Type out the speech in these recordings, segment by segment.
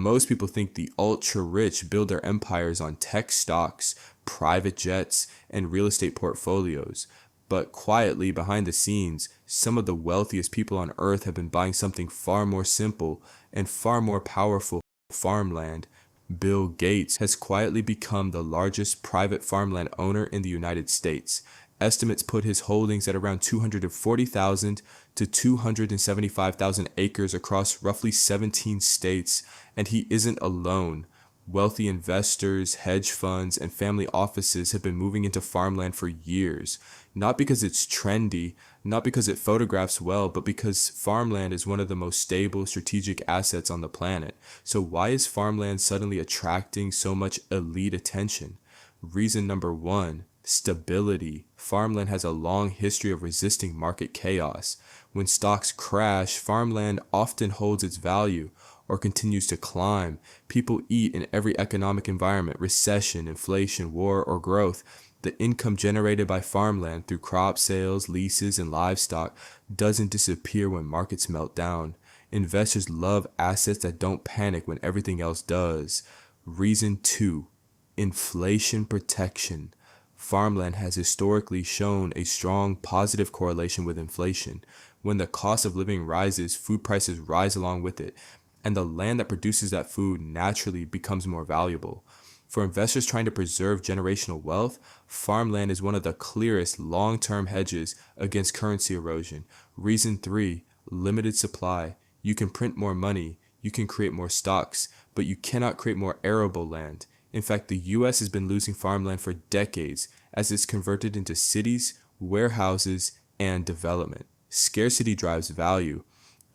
Most people think the ultra rich build their empires on tech stocks, private jets, and real estate portfolios. But quietly behind the scenes, some of the wealthiest people on earth have been buying something far more simple and far more powerful: farmland. Bill Gates has quietly become the largest private farmland owner in the United States. Estimates put his holdings at around 240,000 to 275,000 acres across roughly 17 states, and he isn't alone. Wealthy investors, hedge funds, and family offices have been moving into farmland for years, not because it's trendy, not because it photographs well, but because farmland is one of the most stable strategic assets on the planet. So why is farmland suddenly attracting so much elite attention? Reason number one: stability. Farmland has a long history of resisting market chaos. When stocks crash, farmland often holds its value or continues to climb. People eat in every economic environment: recession, inflation, war, or growth. The income generated by farmland through crop sales, leases, and livestock doesn't disappear when markets melt down. Investors love assets that don't panic when everything else does. Reason 2: inflation protection. Farmland has historically shown a strong positive correlation with inflation. When the cost of living rises, food prices rise along with it, and the land that produces that food naturally becomes more valuable. For investors trying to preserve generational wealth, farmland is one of the clearest long-term hedges against currency erosion. Reason 3: limited supply. You can print more money, you can create more stocks, but you cannot create more arable land. In fact, the US has been losing farmland for decades as it's converted into cities, warehouses, and development. Scarcity drives value,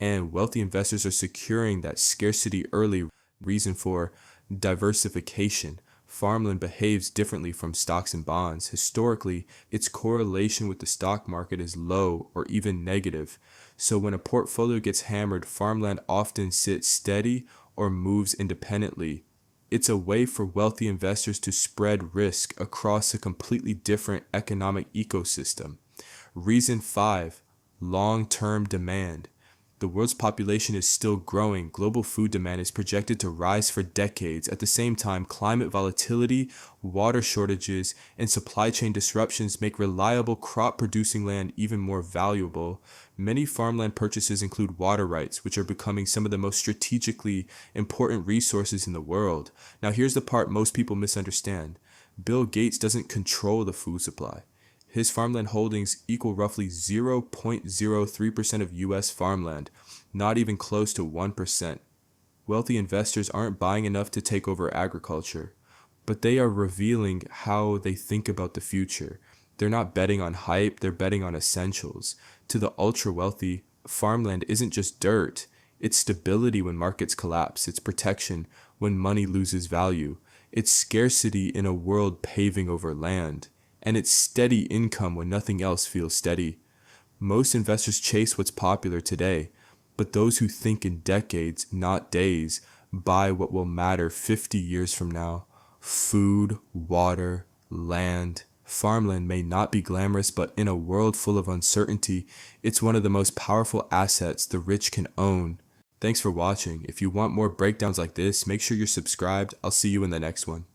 and wealthy investors are securing that scarcity early. Reason 4: diversification. Farmland behaves differently from stocks and bonds. Historically, its correlation with the stock market is low or even negative. So when a portfolio gets hammered, farmland often sits steady or moves independently. It's a way for wealthy investors to spread risk across a completely different economic ecosystem. Reason 5: long-term demand. The world's population is still growing. Global food demand is projected to rise for decades. At the same time, climate volatility, water shortages, and supply chain disruptions make reliable crop-producing land even more valuable. Many farmland purchases include water rights, which are becoming some of the most strategically important resources in the world. Now, here's the part most people misunderstand. Bill Gates doesn't control the food supply. His farmland holdings equal roughly 0.03% of US farmland, not even close to 1%. Wealthy investors aren't buying enough to take over agriculture, but they are revealing how they think about the future. They're not betting on hype, they're betting on essentials. To the ultra wealthy, farmland isn't just dirt. It's stability when markets collapse. It's protection when money loses value. It's scarcity in a world paving over land. And it's steady income when nothing else feels steady. Most investors chase what's popular today, but those who think in decades, not days, buy what will matter 50 years from now. Food, water, land. Farmland may not be glamorous, but in a world full of uncertainty, it's one of the most powerful assets the rich can own. Thanks for watching. If you want more breakdowns like this, make sure you're subscribed. I'll see you in the next one.